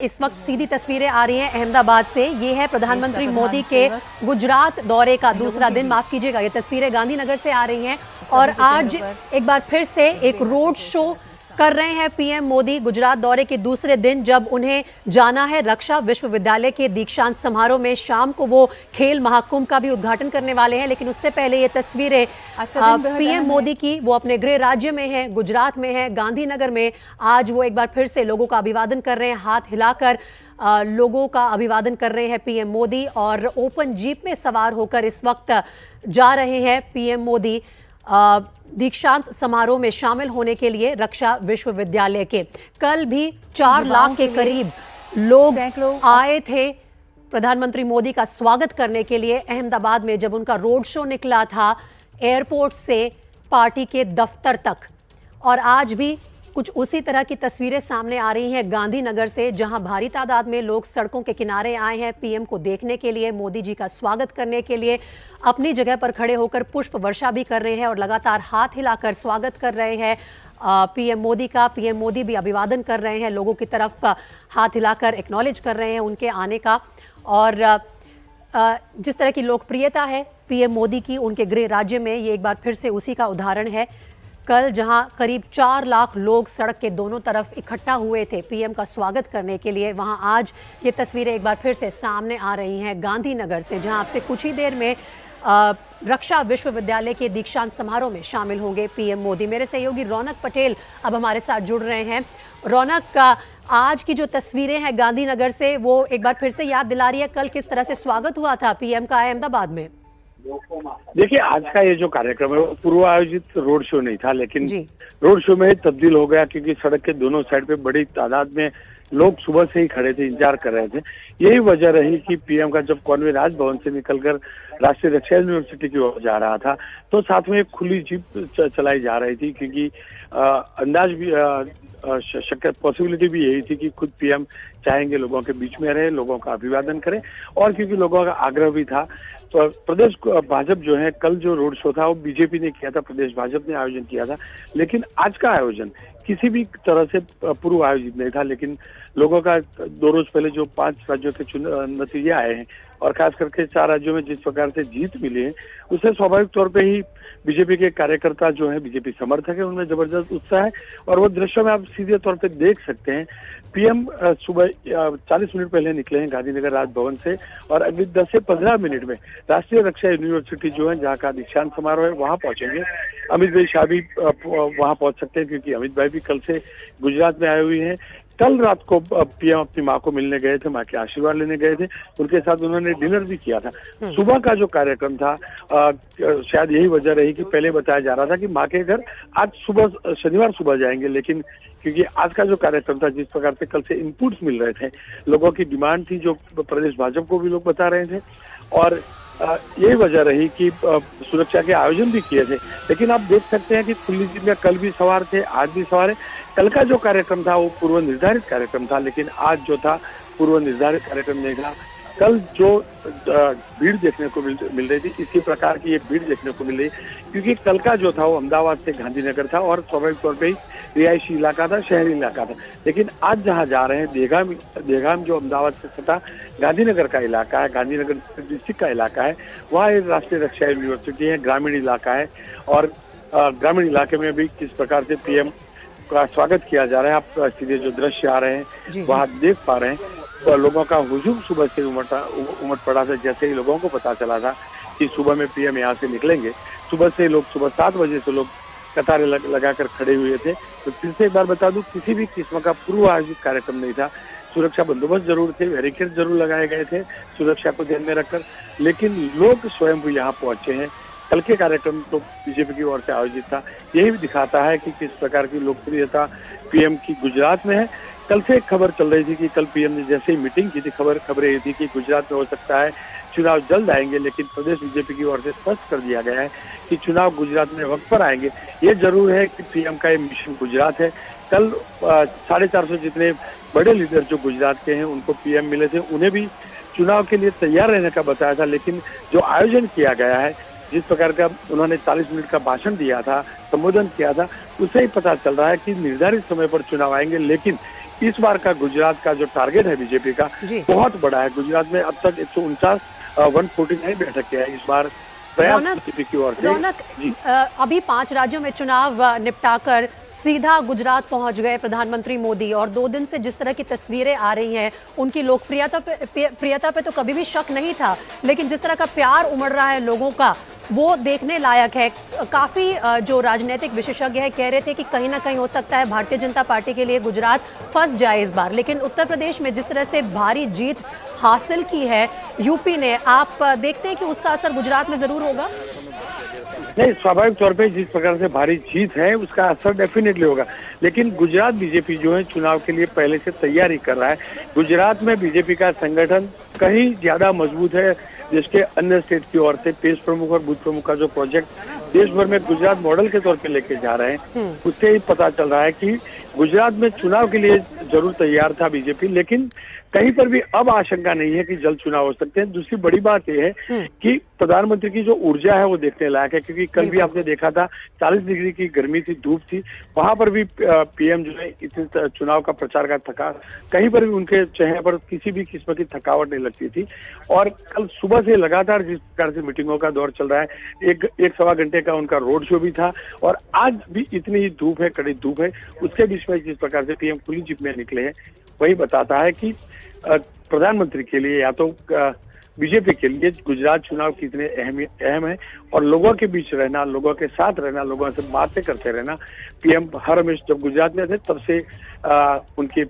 इस वक्त सीधी तस्वीरें आ रही हैं अहमदाबाद से। ये है प्रधानमंत्री मोदी के गुजरात दौरे का दूसरा दिन, माफ कीजिएगा, ये तस्वीरें गांधीनगर से आ रही हैं। और आज एक बार फिर से एक रोड शो कर रहे हैं पीएम मोदी गुजरात दौरे के दूसरे दिन, जब उन्हें जाना है रक्षा विश्वविद्यालय के दीक्षांत समारोह में। शाम को वो खेल महाकुंभ का भी उद्घाटन करने वाले हैं, लेकिन उससे पहले ये तस्वीरें पीएम मोदी की, वो अपने गृह राज्य में हैं, गुजरात में हैं, गांधीनगर में। आज वो एक बार फिर से लोगों का अभिवादन कर रहे हैं, हाथ हिलाकर लोगों का अभिवादन कर रहे हैं पीएम मोदी। और ओपन जीप में सवार होकर इस वक्त जा रहे हैं पीएम मोदी दीक्षांत समारोह में शामिल होने के लिए रक्षा विश्वविद्यालय के। कल भी 4 लाख के करीब लोग आए थे प्रधानमंत्री मोदी का स्वागत करने के लिए अहमदाबाद में, जब उनका रोड शो निकला था एयरपोर्ट से पार्टी के दफ्तर तक। और आज भी कुछ उसी तरह की तस्वीरें सामने आ रही हैं गांधीनगर से, जहां भारी तादाद में लोग सड़कों के किनारे आए हैं पीएम को देखने के लिए, मोदी जी का स्वागत करने के लिए। अपनी जगह पर खड़े होकर पुष्प वर्षा भी कर रहे हैं और लगातार हाथ हिलाकर स्वागत कर रहे हैं पीएम मोदी का। पीएम मोदी भी अभिवादन कर रहे हैं लोगों की तरफ, हाथ हिलाकर एक्नॉलेज कर रहे हैं उनके आने का। और जिस तरह की लोकप्रियता है पीएम मोदी की उनके गृह राज्य में, ये एक बार फिर से उसी का उदाहरण है। कल जहां करीब 4 लाख लोग सड़क के दोनों तरफ इकट्ठा हुए थे पीएम का स्वागत करने के लिए, वहां आज ये तस्वीरें एक बार फिर से सामने आ रही हैं गांधीनगर से, जहां आपसे कुछ ही देर में रक्षा विश्वविद्यालय के दीक्षांत समारोह में शामिल होंगे पीएम मोदी। मेरे सहयोगी रौनक पटेल अब हमारे साथ जुड़ रहे हैं। रौनक, आज की जो तस्वीरें हैं गांधीनगर से, वो एक बार फिर से याद दिला रही है कल किस तरह से स्वागत हुआ था पीएम का अहमदाबाद में। देखिए, आज का ये जो कार्यक्रम है वो पूर्व आयोजित रोड शो नहीं था, लेकिन रोड शो में तब्दील हो गया, क्योंकि सड़क के दोनों साइड पे बड़ी तादाद में लोग सुबह से ही खड़े थे, इंतजार कर रहे थे। यही वजह रही कि पीएम का जब कॉन्वे राजभवन से निकलकर राष्ट्रीय रक्षा यूनिवर्सिटी की ओर जा रहा था, तो साथ में एक खुली जीप चलाई जा रही थी, क्योंकि अंदाज भी शक्य पॉसिबिलिटी भी यही थी कि खुद पीएम चाहेंगे लोगों के बीच में रहे, लोगों का अभिवादन करें। और क्योंकि लोगों का आग्रह भी था, तो प्रदेश भाजपा जो है, कल जो रोड शो था वो बीजेपी ने किया था, प्रदेश भाजपा ने आयोजन किया था, लेकिन आज का आयोजन किसी भी तरह से पूर्व आयोजित नहीं था। लेकिन लोगों का 2 रोज पहले जो 5 राज्यों के नतीजे आए हैं, और खास करके 4 राज्यों में जिस प्रकार से जीत मिली है, उससे स्वाभाविक तौर पे ही बीजेपी के कार्यकर्ता जो है, बीजेपी समर्थक है, उनमें जबरदस्त उत्साह है। और वो दृश्य में आप सीधे तौर पे देख सकते हैं। पीएम सुबह 40 मिनट पहले निकले हैं गांधीनगर राजभवन से, और अगले 10 से 15 मिनट में राष्ट्रीय रक्षा यूनिवर्सिटी जो है, जहाँ का दीक्षांत समारोह है, वहाँ पहुंचेंगे। अमित भाई शाह भी वहाँ पहुंच सकते हैं, क्योंकि अमित भाई भी कल से गुजरात में आए हुए हैं। कल रात को पीएम अपनी माँ को मिलने गए थे, माँ के आशीर्वाद लेने गए थे, उनके साथ उन्होंने डिनर भी किया था। सुबह का जो कार्यक्रम था, शायद यही वजह रही कि पहले बताया जा रहा था कि माँ के घर आज सुबह, शनिवार सुबह जाएंगे, लेकिन क्योंकि आज का जो कार्यक्रम था, जिस प्रकार से कल से इनपुट्स मिल रहे थे, लोगों की डिमांड थी जो प्रदेश भाजपा को भी लोग बता रहे थे, और यही वजह रही कि सुरक्षा के आयोजन भी किए थे। लेकिन आप देख सकते हैं कि खुली जीप में कल भी सवार थे, आज भी सवार है। कल का जो कार्यक्रम था वो पूर्व निर्धारित कार्यक्रम था, लेकिन आज जो था पूर्व निर्धारित कार्यक्रम नहीं था। कल जो भीड़ देखने को मिल रही थी, इसी प्रकार की एक भीड़ देखने को मिल रही, क्योंकि कल का जो था वो अहमदाबाद से गांधीनगर था, और स्वाभाविक तौर पे ही रिहायशी इलाका था, शहरी इलाका था। लेकिन आज जहाँ जा रहे हैं, देगाम जो अहमदाबाद से सटा गांधीनगर का इलाका है, गांधीनगर डिस्ट्रिक्ट का इलाका है, वहाँ एक राष्ट्रीय रक्षा यूनिवर्सिटी है, ग्रामीण इलाका है। और ग्रामीण इलाके में भी किस प्रकार से पीएम का स्वागत किया जा रहा है, आप सीधे जो दृश्य आ रहे हैं वहाँ देख पा रहे हैं। तो लोगों का हुजूम सुबह से उमड़ पड़ा था। जैसे ही लोगों को पता चला था कि सुबह में पीएम यहाँ से निकलेंगे, सुबह से लोग, सुबह 7 बजे से लोग कतारें लगाकर खड़े हुए थे। तो फिर से एक बार बता दूं, किसी भी किस्म का पूर्व आयोजित कार्यक्रम नहीं था। सुरक्षा बंदोबस्त जरूर थे, बैरिकेड जरूर लगाए गए थे सुरक्षा को ध्यान में रखकर, लेकिन लोग स्वयं भी यहाँ पहुंचे हैं। कल के कार्यक्रम तो बीजेपी की ओर से आयोजित था। यही भी दिखाता है कि किस प्रकार की लोकप्रियता पीएम की गुजरात में है। कल से एक खबर चल रही थी कि कल पीएम ने जैसे ही मीटिंग की थी, खबरें ये थी कि गुजरात में हो सकता है चुनाव जल्द आएंगे, लेकिन प्रदेश बीजेपी की ओर से स्पष्ट कर दिया गया है कि चुनाव गुजरात में वक्त पर आएंगे। ये जरूर है कि पीएम का ये मिशन गुजरात है। कल 450 जितने बड़े लीडर जो गुजरात के हैं, उनको पीएम मिले थे, उन्हें भी चुनाव के लिए तैयार रहने का बताया था। लेकिन जो आयोजन किया गया है, जिस प्रकार का उन्होंने 40 मिनट का भाषण दिया था, संबोधन किया था, उससे ही पता चल रहा है कि निर्धारित समय पर चुनाव आएंगे। लेकिन इस बार का गुजरात का जो टारगेट है बीजेपी का बहुत बड़ा है। गुजरात में अब तक 149 149 बैठक है इस बार बीजेपी की ओर से। अभी 5 राज्यों में चुनाव निपटाकर सीधा गुजरात पहुंच गए प्रधानमंत्री मोदी, और 2 दिन से जिस तरह की तस्वीरें आ रही हैं उनकी लोकप्रियता पे तो कभी भी शक नहीं था, लेकिन जिस तरह का प्यार उमड़ रहा है लोगों का वो देखने लायक है। काफी जो राजनीतिक विशेषज्ञ है कह रहे थे कि कहीं ना कहीं हो सकता है भारतीय जनता पार्टी के लिए गुजरात फंस जाए इस बार, लेकिन उत्तर प्रदेश में जिस तरह से भारी जीत हासिल की है यूपी ने, आप देखते हैं कि उसका असर गुजरात में जरूर होगा? नहीं, स्वाभाविक तौर पे जिस प्रकार से भारी जीत है उसका असर डेफिनेटली होगा, लेकिन गुजरात बीजेपी जो है चुनाव के लिए पहले से तैयारी कर रहा है। गुजरात में बीजेपी का संगठन कहीं ज्यादा मजबूत है जिसके अन्य स्टेट की ओर से पेश प्रमुख और बूथ प्रमुख का जो प्रोजेक्ट देश भर में गुजरात मॉडल के तौर पे लेके जा रहे हैं, उससे ही पता चल रहा है कि गुजरात में चुनाव के लिए जरूर तैयार था बीजेपी, लेकिन कहीं पर भी अब आशंका नहीं है कि जल्द चुनाव हो सकते हैं। दूसरी बड़ी बात यह है कि प्रधानमंत्री की जो ऊर्जा है वो देखने लायक है, क्योंकि कल भी आपने देखा था 40 डिग्री की गर्मी थी, धूप थी, वहां पर भी पीएम जो है इतने चुनाव का प्रचार का थका, कहीं पर भी उनके चेहरे पर किसी भी किस्म की थकावट नहीं लगती थी। और कल सुबह से लगातार जिस प्रकार से मीटिंगों का दौर चल रहा है, एक सवा घंटे का उनका रोड शो भी था, और आज भी इतनी ही धूप है, कड़ी धूप है, उसके बीच में जिस प्रकार से पीएम खुली जीप में निकले हैं वही बताता है कि प्रधानमंत्री के लिए या तो बीजेपी के लिए गुजरात चुनाव कितने अहम है, और लोगों के बीच रहना, लोगों के साथ रहना, लोगों से बातें करते रहना। पीएम हर हमेशा जब गुजरात में थे तब से उनकी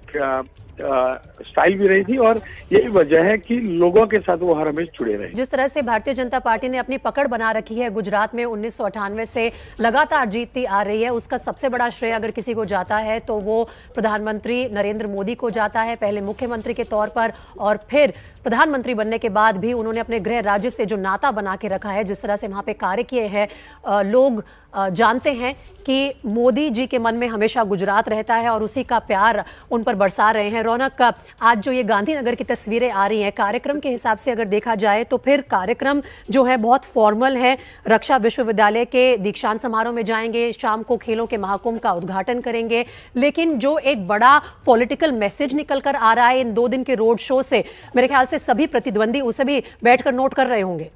स्टाइल भी रही थी, और यही वजह है कि लोगों के साथ वो हर हमेशा जुड़े रहे। जिस तरह से भारतीय जनता पार्टी ने अपनी पकड़ बना रखी है गुजरात में 1998 से लगातार जीतती आ रही है, उसका सबसे बड़ा श्रेय अगर किसी को जाता है तो वो प्रधानमंत्री नरेंद्र मोदी को जाता है, पहले मुख्यमंत्री के तौर पर और फिर प्रधानमंत्री बनने के बाद भी उन्होंने अपने गृह राज्य से जो नाता बना के रखा है, जिस तरह से वहां पे कार्य किए हैं, लोग जानते हैं कि मोदी जी के मन में हमेशा गुजरात रहता है और उसी का प्यार उन पर बरसा रहे हैं। रौनक, आज जो ये गांधीनगर की तस्वीरें आ रही हैं, कार्यक्रम के हिसाब से अगर देखा जाए तो फिर कार्यक्रम जो है बहुत फॉर्मल है। रक्षा विश्वविद्यालय के दीक्षांत समारोह में जाएंगे, शाम को खेलों के महाकुंभ का उद्घाटन करेंगे, लेकिन जो एक बड़ा पॉलिटिकल मैसेज निकल कर आ रहा है इन 2 दिन के रोड शो से, मेरे ख्याल से सभी प्रतिद्वंदी उसे भी बैठकर नोट कर रहे होंगे।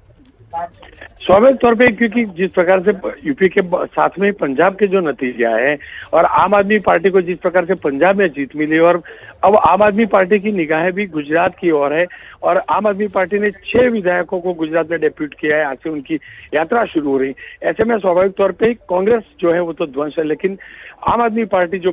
स्वाभाविक तौर पे, क्योंकि जिस प्रकार से यूपी के साथ में पंजाब के जो नतीजे आए हैं और आम आदमी पार्टी को जिस प्रकार से पंजाब में जीत मिली, और अब आम आदमी पार्टी की निगाहें भी गुजरात की ओर है, और आम आदमी पार्टी ने 6 विधायकों को गुजरात में डेप्यूट किया है, आज से उनकी यात्रा शुरू हो रही। ऐसे में स्वाभाविक तौर पे कांग्रेस जो है वो तो ध्वंस है, लेकिन आम आदमी पार्टी जो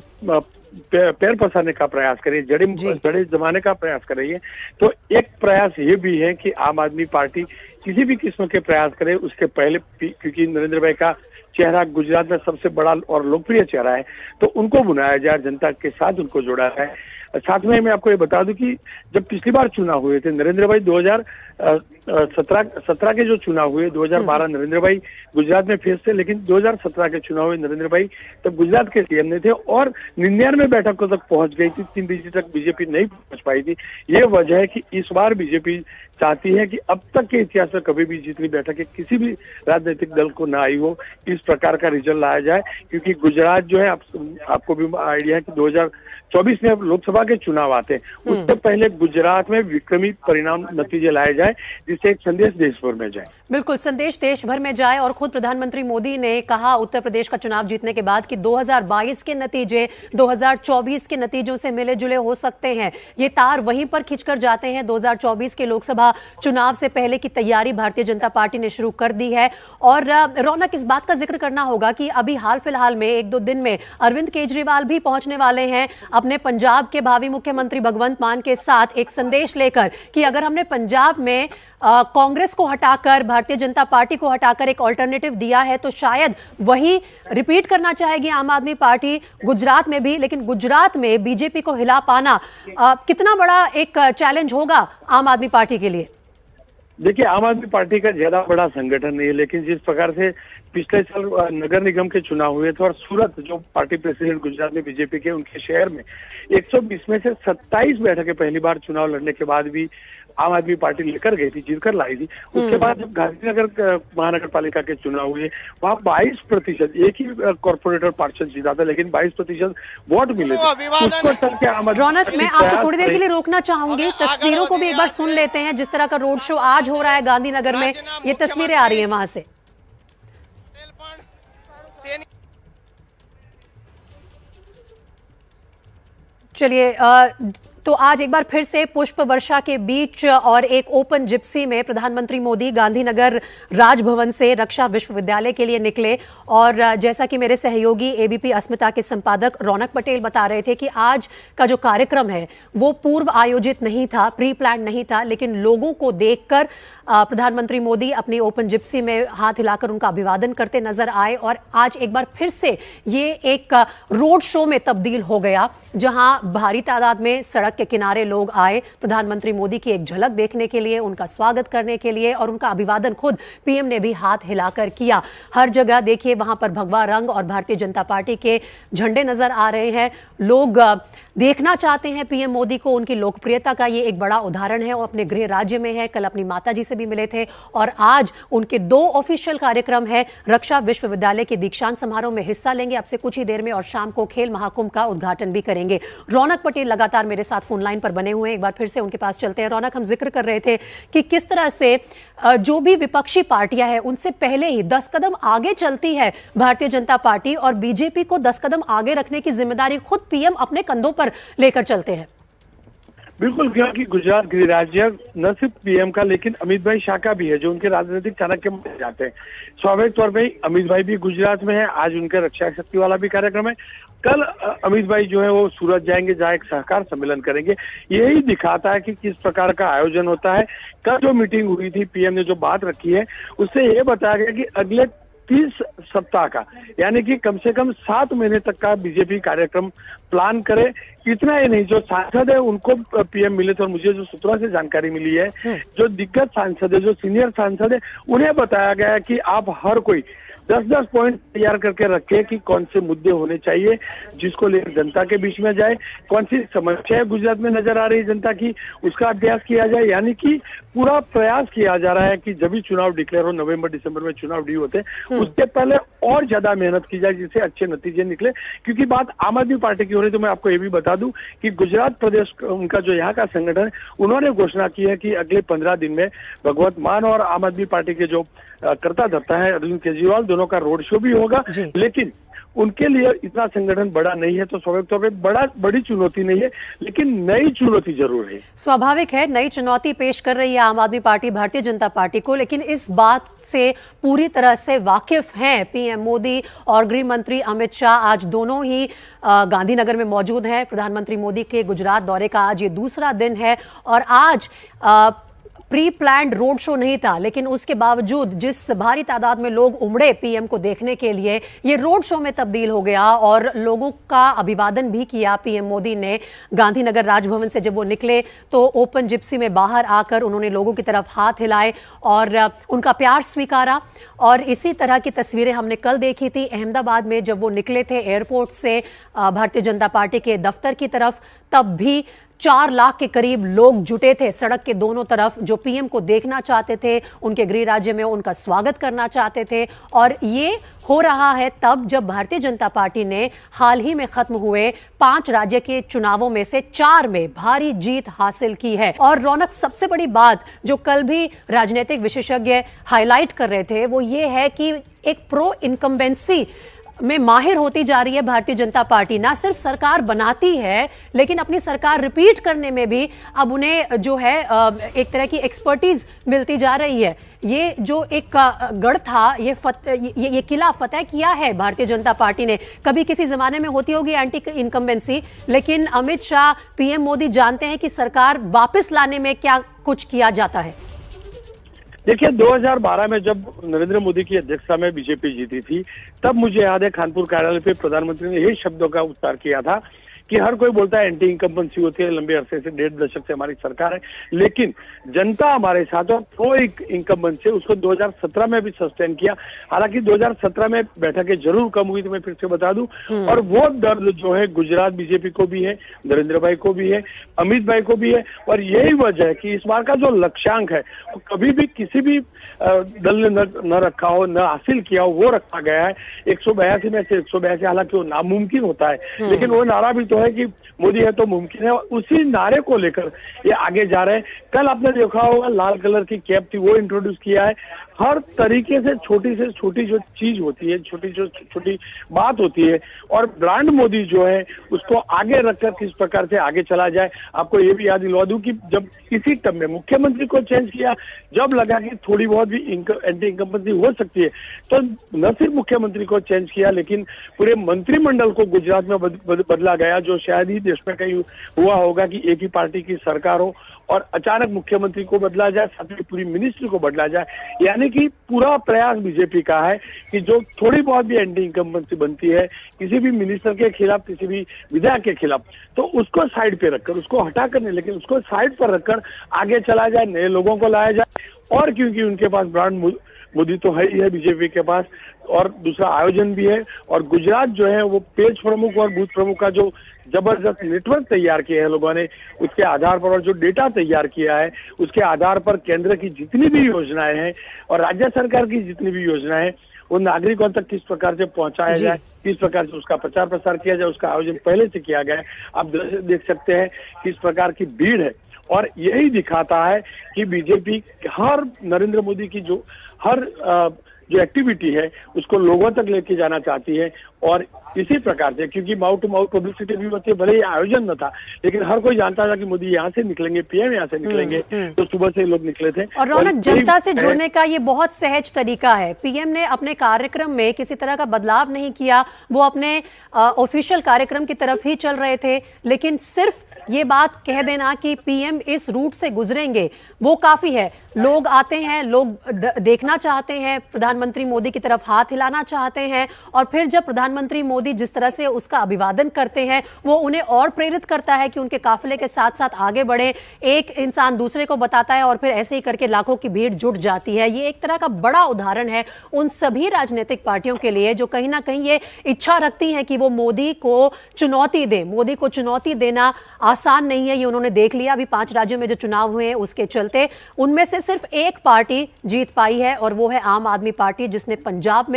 पैर पसारने का प्रयास करे, जड़े जमाने का प्रयास कर रही है, तो एक प्रयास ये भी है कि आम आदमी पार्टी किसी भी किस्म के प्रयास करे उसके पहले, क्योंकि नरेंद्र भाई का चेहरा गुजरात में सबसे बड़ा और लोकप्रिय चेहरा है, तो उनको बुलाया जाए, जनता के साथ उनको जोड़ा जाए। साथ में मैं आपको ये बता दूं कि जब पिछली बार चुनाव हुए थे नरेंद्र भाई 2017 के जो चुनाव हुए, 2012 नरेंद्र भाई गुजरात में फेस थे, लेकिन 2017 के चुनाव हुए नरेंद्र भाई तब गुजरात के सीएम ने थे और 99 बैठकों तक पहुंच गई थी, 3 डिजिट तक बीजेपी नहीं पहुंच पाई थी। ये वजह है कि इस बार बीजेपी चाहती है कि अब तक के इतिहास में कभी भी जितनी बैठकें किसी भी राजनीतिक दल को ना आई हो, इस प्रकार का रिजल्ट लाया जाए, क्योंकि गुजरात जो है आपको भी आइडिया है कि 2024 में अब लोकसभा के चुनाव आते हैं, उससे पहले गुजरात में विक्रमी परिणाम नतीजे लाए जाए, जिससे एक संदेश देश भर में जाए। बिल्कुल, संदेश देश भर में जाए। और खुद प्रधानमंत्री मोदी ने कहा उत्तर प्रदेश का चुनाव जीतने के बाद कि 2022 के नतीजे 2024 के नतीजों से मिले जुले हो सकते हैं। ये तार वहीं पर खिंचकर जाते हैं। 2024 के लोकसभा चुनाव से पहले की तैयारी भारतीय जनता पार्टी ने शुरू कर दी है। और रौनक, इस बात का जिक्र करना होगा कि अभी हाल फिलहाल में 1-2 दिन में अरविंद केजरीवाल भी पहुंचने वाले हैं अपने पंजाब के भावी मुख्यमंत्री भगवंत मान के साथ एक संदेश लेकर कि अगर हमने पंजाब में कांग्रेस को हटाकर, भारतीय जनता पार्टी को हटाकर एक ऑल्टरनेटिव दिया है, तो शायद वही रिपीट करना चाहेगी आम आदमी पार्टी गुजरात में भी। लेकिन गुजरात में बीजेपी को हिला पाना कितना बड़ा एक चैलेंज होगा आम आदमी पार्टी के लिए? देखिए, आम आदमी पार्टी का ज्यादा बड़ा संगठन नहीं है, लेकिन जिस प्रकार से पिछले साल नगर निगम के चुनाव हुए थे और सूरत जो पार्टी प्रेसिडेंट गुजरात में बीजेपी के, उनके शहर में 120 में से 27 बैठकें पहली बार चुनाव लड़ने के बाद भी आम आदमी पार्टी लेकर गई थी, जीत कर लाई थी। उसके बाद जब गांधीनगर महानगर पालिका के चुनाव हुए, वहाँ 22%, एक ही कॉर्पोरेटर पार्षद जीता था, लेकिन 22% वोट मिले थे। उसको चल के रौनक, मैं आपको थोड़ी देर के लिए रोकना चाहूंगी। तस्वीरों को भी एक बार सुन लेते हैं। जिस तरह का रोड शो आज हो रहा है गांधीनगर में, ये तस्वीरें आ रही है वहां से। चलिए, तो आज एक बार फिर से पुष्प वर्षा के बीच और एक ओपन जिप्सी में प्रधानमंत्री मोदी गांधीनगर राजभवन से रक्षा विश्वविद्यालय के लिए निकले। और जैसा कि मेरे सहयोगी एबीपी अस्मिता के संपादक रौनक पटेल बता रहे थे कि आज का जो कार्यक्रम है वो पूर्व आयोजित नहीं था, प्री प्लान नहीं था, लेकिन लोगों को देखकर प्रधानमंत्री मोदी अपनी ओपन जिप्सी में हाथ हिलाकर उनका अभिवादन करते नजर आए। और आज एक बार फिर से ये एक रोड शो में तब्दील हो गया, जहां भारी तादाद में सड़क के किनारे लोग आए प्रधानमंत्री मोदी की एक झलक देखने के लिए, उनका स्वागत करने के लिए, और उनका अभिवादन खुद पीएम ने भी हाथ हिलाकर किया। हर जगह देखिए वहां पर भगवा रंग और भारतीय जनता पार्टी के झंडे नजर आ रहे हैं। लोग देखना चाहते हैं पीएम मोदी को। उनकी लोकप्रियता का ये एक बड़ा उदाहरण है। वो अपने गृह राज्य में है, कल अपनी माताजी से भी मिले थे, और आज उनके 2 ऑफिशियल कार्यक्रम है। रक्षा विश्वविद्यालय के दीक्षांत समारोह में हिस्सा लेंगे अब से कुछ ही देर में, और शाम को खेल महाकुंभ का उद्घाटन भी करेंगे। रौनक पटेल लगातार मेरे साथ फोन लाइन पर बने हुए हैं, एक बार फिर से उनके पास चलते हैं। रौनक, हम जिक्र कर रहे थे कि किस तरह से जो भी विपक्षी पार्टियां हैं उनसे पहले ही 10 कदम आगे चलती है भारतीय जनता पार्टी, और बीजेपी को 10 कदम आगे रखने की जिम्मेदारी खुद पीएम अपने कंधों पर लेकर चलते हैं। बिल्कुल, क्योंकि गुजरात गृह राज्य न सिर्फ पीएम का, लेकिन अमित भाई शाह का भी है, जो उनके राजनीतिक चाणक्य माने जाते हैं। स्वाभाविक तौर पर अमित भाई भी गुजरात में है। आज उनका रक्षा शक्ति वाला भी कार्यक्रम है। कल अमित भाई जो है वो सूरत जाएंगे, जहाँ एक सहकार सम्मेलन करेंगे। यही दिखाता है कि किस प्रकार का आयोजन होता है। कल जो मीटिंग हुई थी, पीएम ने जो बात रखी है, उससे ये बताया गया कि अगले 30 सप्ताह का, यानी कि कम से कम 7 महीने तक का बीजेपी कार्यक्रम प्लान करे। इतना ही नहीं, जो सांसद है उनको पीएम मिले थे, और मुझे जो सूत्रों से जानकारी मिली है, जो दिग्गज सांसद है, जो सीनियर सांसद है, उन्हें बताया गया है कि आप हर कोई 10-10 पॉइंट तैयार करके रखे कि कौन से मुद्दे होने चाहिए जिसको लेकर जनता के बीच में जाए, कौन सी समस्याएं गुजरात में नजर आ रही है जनता की, उसका अभ्यास किया जाए। यानी कि पूरा प्रयास किया जा रहा है कि जब भी चुनाव डिक्लेयर हो, नवंबर दिसंबर में चुनाव ड्यू होते हैं, उससे पहले और ज्यादा मेहनत की जाए जिससे अच्छे नतीजे निकले। क्योंकि बात आम आदमी पार्टी की हो रही, तो मैं आपको ये भी बता दूं कि गुजरात प्रदेश उनका जो यहाँ का संगठन है, उन्होंने घोषणा की है कि अगले 15 दिन में भगवत मान और आम आदमी पार्टी के जो करता धरता है अरविंद केजरीवाल, दोनों का रोड शो भी होगा। लेकिन उनके लिए इतना संगठन बड़ा नहीं है, तो स्वाभाविक तौर पे बड़ी चुनौती नहीं है, लेकिन नई चुनौती जरूर है। स्वाभाविक है, नई चुनौती पेश कर रही है आम आदमी पार्टी भारतीय जनता पार्टी को, लेकिन इस बात से पूरी तरह से वाकिफ हैं पीएम मोदी और गृह मंत्री अमित शाह। आज दोनों ही गांधीनगर में मौजूद हैं। प्रधानमंत्री मोदी के गुजरात दौरे का आज ये दूसरा दिन है, और आज प्री प्लान्ड रोड शो नहीं था, लेकिन उसके बावजूद जिस भारी तादाद में लोग उमड़े पीएम को देखने के लिए, ये रोड शो में तब्दील हो गया। और लोगों का अभिवादन भी किया पीएम मोदी ने। गांधीनगर राजभवन से जब वो निकले तो ओपन जिप्सी में बाहर आकर उन्होंने लोगों की तरफ हाथ हिलाए और उनका प्यार स्वीकारा। और इसी तरह की तस्वीरें हमने कल देखी थी अहमदाबाद में, जब वो निकले थे एयरपोर्ट से भारतीय जनता पार्टी के दफ्तर की तरफ, तब भी 4 लाख के करीब लोग जुटे थे सड़क के दोनों तरफ, जो पीएम को देखना चाहते थे, उनके गृह राज्य में उनका स्वागत करना चाहते थे। और ये हो रहा है तब जब भारतीय जनता पार्टी ने हाल ही में खत्म हुए 5 राज्य के चुनावों में से 4 में भारी जीत हासिल की है। और रौनक, सबसे बड़ी बात जो कल भी राजनीतिक विशेषज्ञ हाईलाइट कर रहे थे वो ये है कि एक प्रो इनकम्बेंसी में माहिर होती जा रही है भारतीय जनता पार्टी। ना सिर्फ सरकार बनाती है, लेकिन अपनी सरकार रिपीट करने में भी अब उन्हें जो है एक तरह की एक्सपर्टीज मिलती जा रही है। ये जो एक गढ़ था, ये किला फतेह किया है भारतीय जनता पार्टी ने। कभी किसी जमाने में होती होगी एंटी इनकम्बेंसी, लेकिन अमित शाह, पीएम मोदी जानते हैं कि सरकार वापस लाने में क्या कुछ किया जाता है। देखिए, 2012 में जब नरेंद्र मोदी की अध्यक्षता में बीजेपी जीती थी, तब मुझे याद है कानपुर कार्यालय पे प्रधानमंत्री ने यही शब्दों का उच्चार किया था कि हर कोई बोलता है एंटी इनकम्बेंसी होती है, लंबे अरसे से 1.5 दशक से हमारी सरकार है, लेकिन जनता हमारे साथ और प्रो इनकम्बेंसी उसको 2017 में भी सस्टेन किया। हालांकि 2017 में बैठकें जरूर कम हुई, तो मैं फिर से बता दूं, और वो दर्द जो है गुजरात बीजेपी को भी है, नरेंद्र भाई को भी है, अमित भाई को भी है, और यही वजह है कि इस बार का जो लक्ष्यांक है वो कभी भी किसी भी दल ने न रखा हो, न हासिल किया हो, वो रखा गया है 182 में से 182। हालांकि वो नामुमकिन होता है, लेकिन वो नारा भी तो है कि मोदी है तो मुमकिन है, और उसी नारे को लेकर ये आगे जा रहे हैं। कल आपने देखा होगा लाल कलर की कैप थी, वो इंट्रोड्यूस किया है। हर तरीके से छोटी जो चीज होती है, छोटी बात होती है, और ब्रांड मोदी जो है उसको आगे रखकर किस प्रकार से आगे चला जाए। आपको ये भी याद दिलवा दूं कि जब इसी टर्म में मुख्यमंत्री को चेंज किया, जब लगा कि थोड़ी बहुत भी एंटी इनकम्बेंसी हो सकती है, तो न सिर्फ मुख्यमंत्री को चेंज किया, लेकिन पूरे मंत्रिमंडल को गुजरात में बदला गया, जो शायद ही देश में कहीं हुआ होगा कि एक ही पार्टी की सरकार हो और अचानक मुख्यमंत्री को बदला जाए, साथ में पूरी मिनिस्ट्री को बदला जाए। यानी कि पूरा प्रयास बीजेपी का है कि जो थोड़ी बहुत भी एंटी इनकम्बेंसी बनती है किसी भी मिनिस्टर के खिलाफ, किसी भी विधायक के खिलाफ, तो उसको साइड पे रखकर, उसको हटा कर नहीं, लेकिन उसको साइड पर रखकर आगे चला जाए, नए लोगों को लाया जाए। और क्योंकि उनके पास ब्रांड मोदी तो है ही है बीजेपी के पास, और दूसरा आयोजन भी है, और गुजरात जो है वो पेज प्रमुख और बूथ प्रमुख का जो जबरदस्त नेटवर्क तैयार किया है लोगों ने, उसके आधार पर, और जो डेटा तैयार किया है उसके आधार पर केंद्र की जितनी भी योजनाएं हैं और राज्य सरकार की जितनी भी योजनाएं हैं वो नागरिकों तक किस प्रकार से पहुंचाया जाए, किस प्रकार से उसका प्रचार प्रसार किया जाए, उसका आयोजन पहले से किया गया है। आप देख सकते हैं किस प्रकार की भीड़ है, और यही दिखाता है कि बीजेपी हर नरेंद्र मोदी की जो हर जो एक्टिविटी है उसको लोगों तक लेके जाना चाहती है। और इसी प्रकार से, क्योंकि माउथ टू माउथ पब्लिसिटी भी होती है, भले ही आयोजन न था, लेकिन हर कोई जानता था कि मोदी यहाँ से निकलेंगे, पीएम यहाँ से निकलेंगे, तो सुबह से लोग निकले थे। और रौनक, जनता से जुड़ने का ये बहुत सहज तरीका है। पीएम ने अपने कार्यक्रम में किसी तरह का बदलाव नहीं किया, वो अपने ऑफिशियल कार्यक्रम की तरफ ही चल रहे थे, लेकिन सिर्फ ये बात कह देना कि पीएम इस रूट से गुजरेंगे वो काफी है। लोग आते हैं, लोग देखना चाहते हैं, प्रधानमंत्री मोदी की तरफ हाथ हिलाना चाहते हैं, और फिर जब प्रधानमंत्री मोदी जिस तरह से उसका अभिवादन करते हैं वो उन्हें और प्रेरित करता है कि उनके काफिले के साथ साथ आगे बढ़े। एक इंसान दूसरे को बताता है और फिर ऐसे ही करके लाखों की भीड़ जुट जाती है। ये एक तरह का बड़ा उदाहरण है उन सभी राजनीतिक पार्टियों के लिए जो कहीं ना कहीं ये इच्छा रखती हैं कि वो मोदी को चुनौती दे। मोदी को चुनौती देना आसान नहीं है, ये उन्होंने देख लिया। अभी 5 राज्यों में जो चुनाव हुए हैं उसके चलते उनमें से सिर्फ एक पार्टी जीत पाई है, और वो है आम आदमी पार्टी, जिसने पंजाब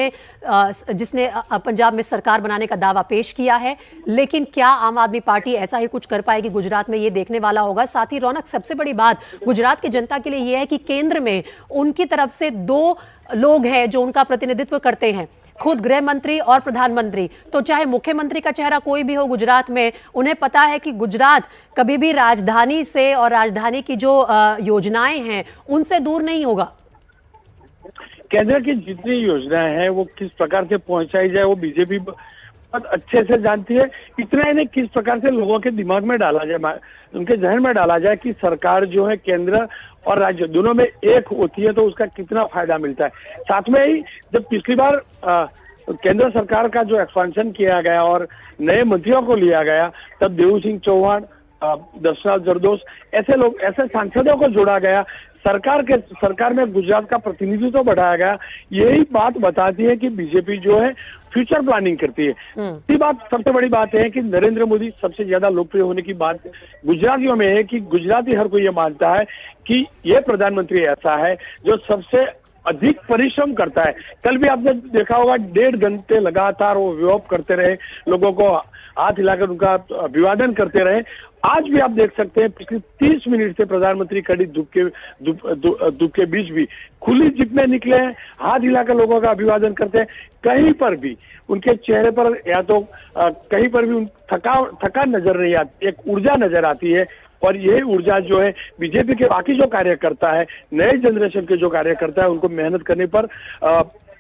में सरकार बनाने का दावा पेश किया है। लेकिन क्या आम आदमी पार्टी ऐसा ही कुछ कर पाएगी गुजरात में, ये देखने वाला होगा। साथ ही रौनक, सबसे बड़ी बात गुजरात की जनता के लिए यह है कि केंद्र में उनकी तरफ से 2 लोग हैं जो उनका प्रतिनिधित्व करते हैं, खुद गृह मंत्री और प्रधानमंत्री। तो चाहे मुख्यमंत्री का चेहरा कोई भी हो गुजरात में, उन्हें पता है कि गुजरात कभी भी राजधानी से और राजधानी की जो योजनाएं हैं उनसे दूर नहीं होगा। केंद्र की जितनी योजनाएं हैं वो किस प्रकार से पहुंचाई जाए वो बीजेपी बहुत अच्छे से जानती है। इतना ही नहीं, किस प्रकार से लोगों के दिमाग में डाला जाए, उनके जहन में डाला जाए कि सरकार जो है केंद्र और राज्य दोनों में एक होती है तो उसका कितना फायदा मिलता है। साथ में ही जब पिछली बार केंद्र सरकार का जो एक्सपेंशन किया गया और नए मंत्रियों को लिया गया, तब देव सिंह चौहान, दर्शनाथ जरदोश, ऐसे लोग, ऐसे सांसदों को जोड़ा गया, सरकार में गुजरात का प्रतिनिधित्व तो बढ़ाया गया। यही बात बताती है कि बीजेपी जो है फ्यूचर प्लानिंग करती है। ये बात, सबसे बड़ी बात है कि नरेंद्र मोदी सबसे ज्यादा लोकप्रिय होने की बात गुजरातियों में है कि गुजराती हर कोई ये मानता है कि ये प्रधानमंत्री ऐसा है जो सबसे अधिक परिश्रम करता है। कल भी आपने देखा होगा 1.5 घंटे लगातार वो विरोध करते रहे, लोगों को हाथ हिलाकर उनका अभिवादन करते रहे। आज भी आप देख सकते हैं पिछले 30 मिनट से प्रधानमंत्री कड़ी धूप के बीच भी खुली जिप में निकले हैं, हाथ हिलाकर लोगों का अभिवादन करते हैं। कहीं पर भी उनके चेहरे पर या तो कहीं पर भी थकान नजर नहीं आती, एक ऊर्जा नजर आती है। और यही ऊर्जा जो है बीजेपी के बाकी जो कार्यकर्ता है, नए जनरेशन के जो कार्यकर्ता है, उनको मेहनत करने पर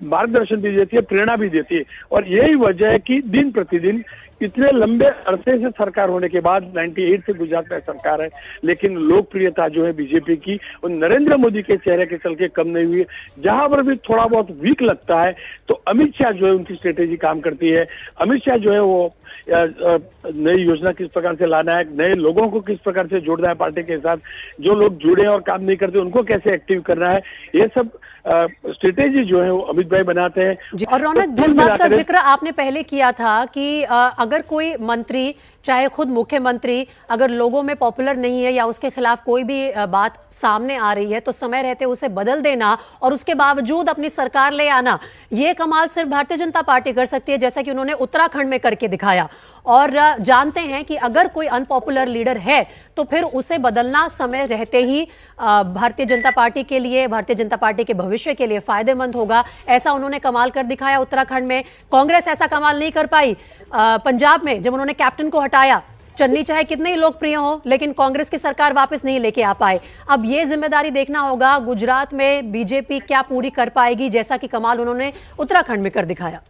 मार्गदर्शन भी देती है, प्रेरणा भी देती है। और यही वजह है कि दिन प्रतिदिन इतने लंबे अरसे से सरकार होने के बाद 98 से गुजरात में सरकार है, लेकिन लोकप्रियता जो है बीजेपी की और नरेंद्र मोदी के चेहरे के चल के कम नहीं हुई। जहां पर भी थोड़ा बहुत वीक लगता है तो अमित शाह जो है उनकी स्ट्रेटेजी काम करती है। अमित शाह जो है वो नई योजना किस प्रकार से लाना है, नए लोगों को किस प्रकार से जोड़ना है पार्टी के साथ, जो लोग जुड़े और काम नहीं करते उनको कैसे एक्टिव करना है, ये सब स्ट्रेटेजी जो है वो अमित भाई बनाते हैं। और रौनक, जिस बात का जिक्र आपने पहले किया था कि अगर कोई मंत्री, चाहे खुद मुख्यमंत्री, अगर लोगों में पॉपुलर नहीं है या उसके खिलाफ कोई भी बात सामने आ रही है तो समय रहते उसे बदल देना और उसके बावजूद अपनी सरकार ले आना, ये कमाल सिर्फ भारतीय जनता पार्टी कर सकती है, जैसा कि उन्होंने उत्तराखंड में करके दिखाया। और जानते हैं कि अगर कोई अनपॉपुलर लीडर है तो फिर उसे बदलना समय रहते ही भारतीय जनता पार्टी के लिए, भारतीय जनता पार्टी के भविष्य के लिए फायदेमंद होगा। ऐसा उन्होंने कमाल कर दिखाया उत्तराखंड में। कांग्रेस ऐसा कमाल नहीं कर पाई पंजाब में, जब उन्होंने कैप्टन को हटाया। चन्नी चाहे कितने ही लोकप्रिय हो, लेकिन कांग्रेस की सरकार वापस नहीं लेके आ पाए। अब ये जिम्मेदारी देखना होगा गुजरात में बीजेपी क्या पूरी कर पाएगी, जैसा कि कमाल उन्होंने उत्तराखंड में कर दिखाया।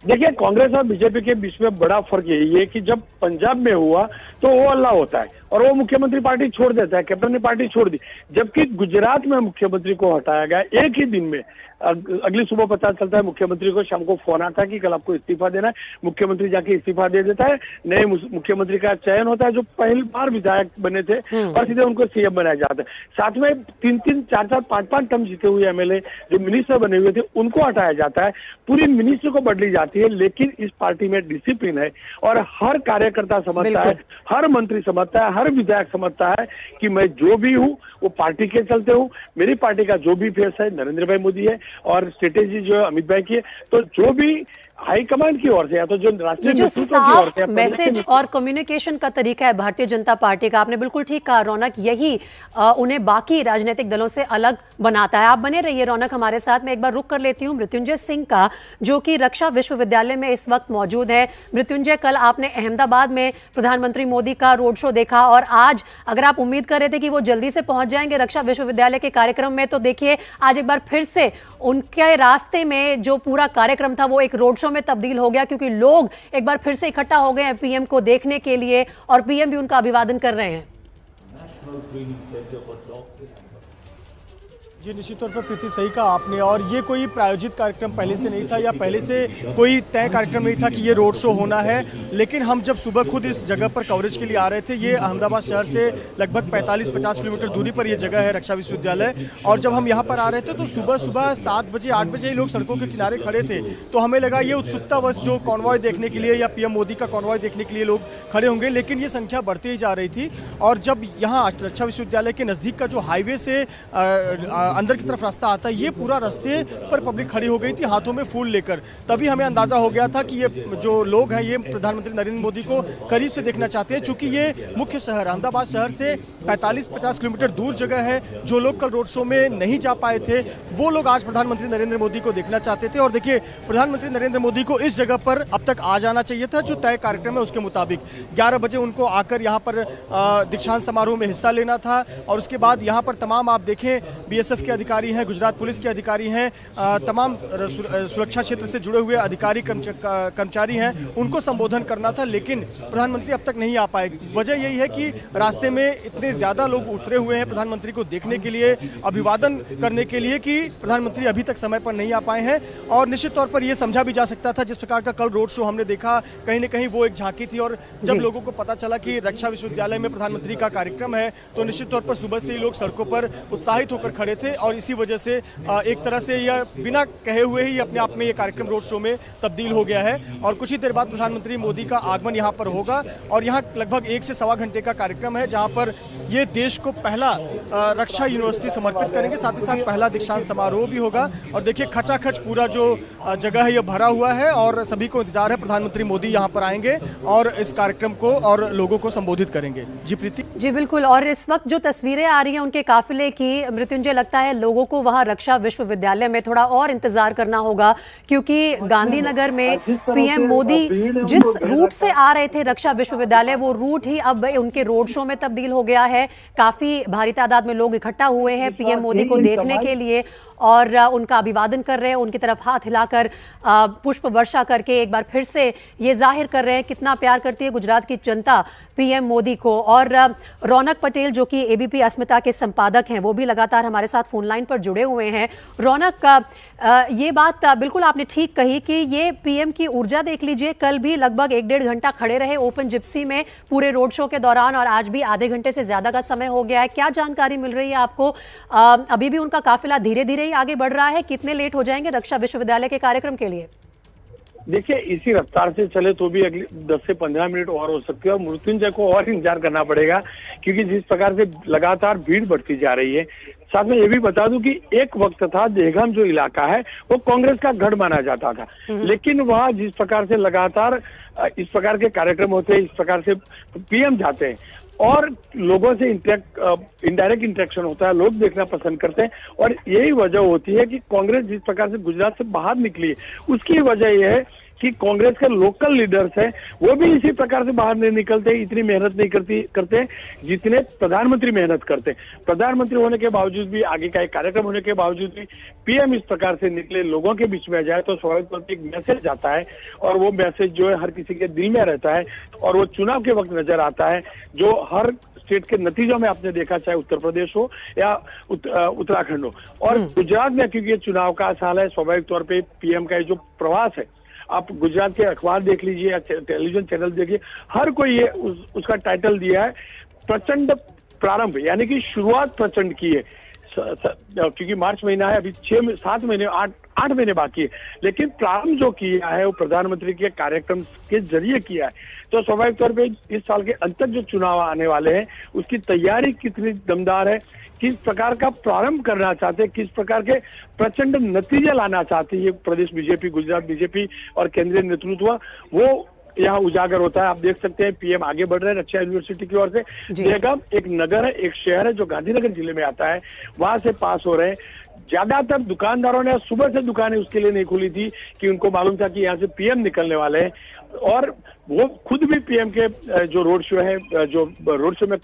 देखिए, कांग्रेस और बीजेपी के बीच में बड़ा फर्क यही है कि जब पंजाब में हुआ तो वो अल्लाह होता है और वो मुख्यमंत्री पार्टी छोड़ देता है, कैप्टन ने पार्टी छोड़ दी। जबकि गुजरात में मुख्यमंत्री को हटाया गया एक ही दिन में। अगली सुबह पता चलता है मुख्यमंत्री को, शाम को फोन आता है कि कल आपको इस्तीफा देना है। मुख्यमंत्री जाके इस्तीफा दे देता है, नए मुख्यमंत्री का चयन होता है जो पहली बार विधायक बने थे और सीधे उनको सीएम बनाया जाता है। साथ में 3-3, 4-4, 5-5 टर्म जीते हुए एमएलए जो मिनिस्टर बने हुए थे उनको हटाया जाता है। पूरी मिनिस्टर को बदली जाती है। लेकिन इस पार्टी में डिसिप्लिन है और हर कार्यकर्ता समझता है, हर मंत्री समझता है, हर विधायक समझता है कि मैं जो भी हूँ वो पार्टी के चलते हूँ। मेरी पार्टी का जो भी फेस है नरेंद्र भाई मोदी है और स्ट्रेटेजी जो है अमित भाई की है। तो जो भी हाईकमांड की ओर से या तो जो राष्ट्रीय नेतृत्व की ओर से मैसेज और कम्युनिकेशन का तरीका है भारतीय जनता पार्टी का, आपने बिल्कुल ठीक कहा रौनक, यही उन्हें बाकी राजनीतिक दलों से अलग बनाता है। आप बने रहिए रौनक हमारे साथ। मैं एक बार रुक कर लेती हूँ मृत्युंजय सिंह का, जो कि रक्षा विश्वविद्यालय में इस वक्त मौजूद है। मृत्युंजय, कल आपने अहमदाबाद में प्रधानमंत्री मोदी का रोड शो देखा और आज अगर आप उम्मीद कर रहे थे कि वो जल्दी से पहुंच जाएंगे रक्षा विश्वविद्यालय के कार्यक्रम में, तो देखिए आज एक बार फिर से उनके रास्ते में जो पूरा कार्यक्रम था वो एक रोड शो में तब्दील हो गया, क्योंकि लोग एक बार फिर से इकट्ठा हो गए हैं पीएम को देखने के लिए और पीएम भी उनका अभिवादन कर रहे हैं। जी, निश्चित तौर पर प्रीति सही कहा आपने। और ये कोई प्रायोजित कार्यक्रम पहले से नहीं था या पहले से कोई तय कार्यक्रम नहीं था कि ये रोड शो होना है। लेकिन हम जब सुबह खुद इस जगह पर कवरेज के लिए आ रहे थे, ये अहमदाबाद शहर से लगभग 45-50 किलोमीटर दूरी पर ये जगह है रक्षा विश्वविद्यालय। और जब हम यहाँ पर आ रहे थे तो सुबह सुबह 7 बजे 8 बजे लोग सड़कों के किनारे खड़े थे। तो हमें लगा ये उत्सुकतावश जो कॉन्वॉय देखने के लिए या पीएम मोदी का कॉन्वॉय देखने के लिए लोग खड़े होंगे, लेकिन ये संख्या बढ़ती ही जा रही थी। और जब यहाँ रक्षा विश्वविद्यालय के नज़दीक का जो हाईवे से अंदर की तरफ रास्ता आता है, ये पूरा रास्ते पर पब्लिक खड़ी हो गई थी हाथों में फूल लेकर। तभी हमें अंदाजा हो गया था कि ये जो लोग हैं ये प्रधानमंत्री नरेंद्र मोदी को करीब से देखना चाहते हैं, चूंकि ये मुख्य शहर अहमदाबाद शहर से 45-50 किलोमीटर दूर जगह है। जो लोग कल रोड शो में नहीं जा पाए थे वो लोग आज प्रधानमंत्री नरेंद्र मोदी को देखना चाहते थे। और देखिए, प्रधानमंत्री नरेंद्र मोदी को इस जगह पर अब तक आ जाना चाहिए था। जो तय कार्यक्रम है उसके मुताबिक 11 बजे उनको आकर यहाँ पर दीक्षांत समारोह में हिस्सा लेना था। और उसके बाद यहाँ पर तमाम आप देखें बीएसएफ के अधिकारी हैं, गुजरात पुलिस के अधिकारी हैं, तमाम सुरक्षा क्षेत्र से जुड़े हुए अधिकारी कर्मचारी हैं, उनको संबोधन करना था। लेकिन प्रधानमंत्री अब तक नहीं आ पाए। वजह यही है कि रास्ते में इतने ज़्यादा लोग उतरे हुए हैं प्रधानमंत्री को देखने के लिए, अभिवादन करने के लिए, कि प्रधानमंत्री अभी तक समय पर नहीं आ पाए हैं। और निश्चित तौर पर यह समझा भी जा सकता था, जिस प्रकार का कल रोड शो हमने देखा, कहीं ना कहीं वो एक झांकी थी। और जब लोगों को पता चला कि रक्षा विश्वविद्यालय में प्रधानमंत्री का कार्यक्रम है तो निश्चित तौर पर सुबह से ही लोग सड़कों पर उत्साहित होकर खड़े थे। और इसी वजह से एक तरह से यह बिना कहे हुए ही अपने आप में ये कार्यक्रम रोड शो में तब्दील हो गया है। और कुछ ही देर बाद प्रधानमंत्री मोदी का आगमन यहाँ पर होगा और यहाँ लगभग 1 से सवा घंटे का कार्यक्रम है, जहाँ पर ये देश को पहला रक्षा यूनिवर्सिटी समर्पित करेंगे। साथ ही साथ पहला दीक्षांत समारोह भी होगा। और देखिए, खचाखच पूरा जो जगह है ये भरा हुआ है और सभी को इंतजार है प्रधानमंत्री मोदी यहाँ पर आएंगे और इस कार्यक्रम को और लोगों को संबोधित करेंगे। जी प्रीति। जी बिल्कुल। और इस वक्त जो तस्वीरें आ रही हैं उनके काफिले की, मृत्युंजय, लगता लगता है लोगों को वहां रक्षा विश्वविद्यालय में थोड़ा और इंतजार करना होगा, क्योंकि गांधीनगर में पीएम मोदी जिस रूट से आ रहे थे रक्षा विश्वविद्यालय, वो रूट ही अब उनके रोड शो में तब्दील हो गया है। काफी भारी तादाद में लोग इकट्ठा हुए हैं पीएम मोदी को देखने के लिए और उनका अभिवादन कर रहे हैं, उनकी तरफ हाथ हिलाकर पुष्प वर्षा करके एक बार फिर से ये जाहिर कर रहे हैं कितना प्यार करती है गुजरात की जनता पीएम मोदी को। और रौनक पटेल जो कि एबीपी अस्मिता के संपादक हैं, वो भी लगातार हमारे साथ फोन लाइन पर जुड़े हुए हैं। रौनक, ये बात बिल्कुल आपने ठीक कही कि ये पीएम की ऊर्जा देख लीजिए, कल भी लगभग 1-1.5 घंटा खड़े रहे ओपन जिप्सी में पूरे रोड शो के दौरान और आज भी आधे घंटे से ज्यादा का समय हो गया है। क्या जानकारी मिल रही है आपको? अभी भी उनका काफिला धीरे धीरे ही आगे बढ़ रहा है, कितने लेट हो जाएंगे रक्षा विश्वविद्यालय के कार्यक्रम के लिए? देखिए, इसी रफ्तार से चले तो भी अगली 10 से 15 मिनट और हो सकती है और मृत्युंजय को और इंतजार करना पड़ेगा, क्योंकि जिस प्रकार से लगातार भीड़ बढ़ती जा रही है। साथ में ये भी बता दूं कि एक वक्त था देहगाम जो इलाका है वो कांग्रेस का गढ़ माना जाता था, लेकिन वहाँ जिस प्रकार से लगातार इस प्रकार के कार्यक्रम होते हैं, इस प्रकार से पीएम जाते हैं और लोगों से इनडायरेक्ट इंटरेक्शन होता है, लोग देखना पसंद करते हैं और यही वजह होती है कि कांग्रेस जिस प्रकार से गुजरात से बाहर निकली है, उसकी वजह यह है कि कांग्रेस के लोकल लीडर्स हैं वो भी इसी प्रकार से बाहर नहीं निकलते, इतनी मेहनत नहीं करते जितने प्रधानमंत्री मेहनत करते। प्रधानमंत्री होने के बावजूद भी, आगे का एक कार्यक्रम होने के बावजूद भी पीएम इस प्रकार से निकले, लोगों के बीच में जाए तो स्वाभाविक तौर पर एक मैसेज जाता है और वो मैसेज जो है हर किसी के दिल में रहता है और वो चुनाव के वक्त नजर आता है, जो हर स्टेट के नतीजों में आपने देखा, चाहे उत्तर प्रदेश हो या उत्तराखंड हो। और गुजरात में क्योंकि ये चुनाव का साल है, स्वाभाविक तौर पर पीएम का जो प्रवास है, आप गुजरात के अखबार देख लीजिए या टेलीविजन चैनल देखिए, हर कोई ये उसका टाइटल दिया है प्रचंड प्रारंभ, यानी कि शुरुआत प्रचंड की है। क्योंकि मार्च महीना है, अभी 7 महीने 8 महीने बाकी है, लेकिन प्रारंभ जो किया है वो प्रधानमंत्री के कार्यक्रम के जरिए किया है। तो स्वाभाविक तौर पे इस साल के अंत तक जो चुनाव आने वाले हैं उसकी तैयारी कितनी दमदार है, किस प्रकार का प्रारंभ करना चाहते हैं, किस प्रकार के प्रचंड नतीजे लाना चाहती है प्रदेश बीजेपी, गुजरात बीजेपी और केंद्रीय नेतृत्व, वो यहाँ उजागर होता है। आप देख सकते हैं पीएम आगे बढ़ रहे हैं रक्षा यूनिवर्सिटी की ओर से। देहगाम एक नगर है, एक शहर है जो गांधीनगर जिले में आता है, वहां से पास हो रहे हैं। ज्यादातर दुकानदारों ने सुबह से दुकानें उसके लिए नहीं खुली थी कि उनको मालूम था कि यहाँ से पीएम निकलने वाले हैं और वो खुद भी पीएम के जो रोड शो है, जो रोड शो में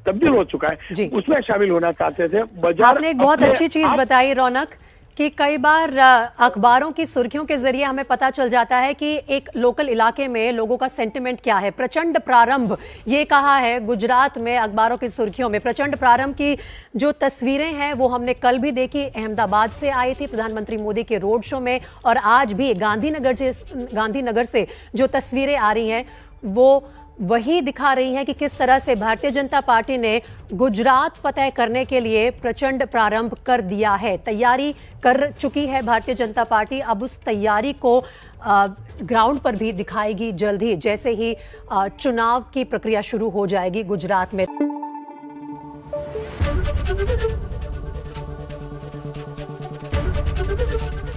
तब्दील हो चुका है, उसमें शामिल होना चाहते थे। बाजार आपने एक बहुत अच्छी चीज बताई रौनक कि कई बार अखबारों की सुर्खियों के जरिए हमें पता चल जाता है कि एक लोकल इलाके में लोगों का सेंटिमेंट क्या है। प्रचंड प्रारंभ ये कहा है गुजरात में अखबारों की सुर्खियों में। प्रचंड प्रारंभ की जो तस्वीरें हैं वो हमने कल भी देखी, अहमदाबाद से आई थी प्रधानमंत्री मोदी के रोड शो में, और आज भी गांधीनगर से जो तस्वीरें आ रही हैं वो वही दिखा रही है कि किस तरह से भारतीय जनता पार्टी ने गुजरात फतेह करने के लिए प्रचंड प्रारंभ कर दिया है। तैयारी कर चुकी है भारतीय जनता पार्टी, अब उस तैयारी को ग्राउंड पर भी दिखाएगी जल्द ही, जैसे ही चुनाव की प्रक्रिया शुरू हो जाएगी गुजरात में।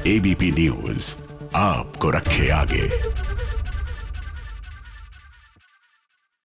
एबीपी न्यूज आपको रखे आगे।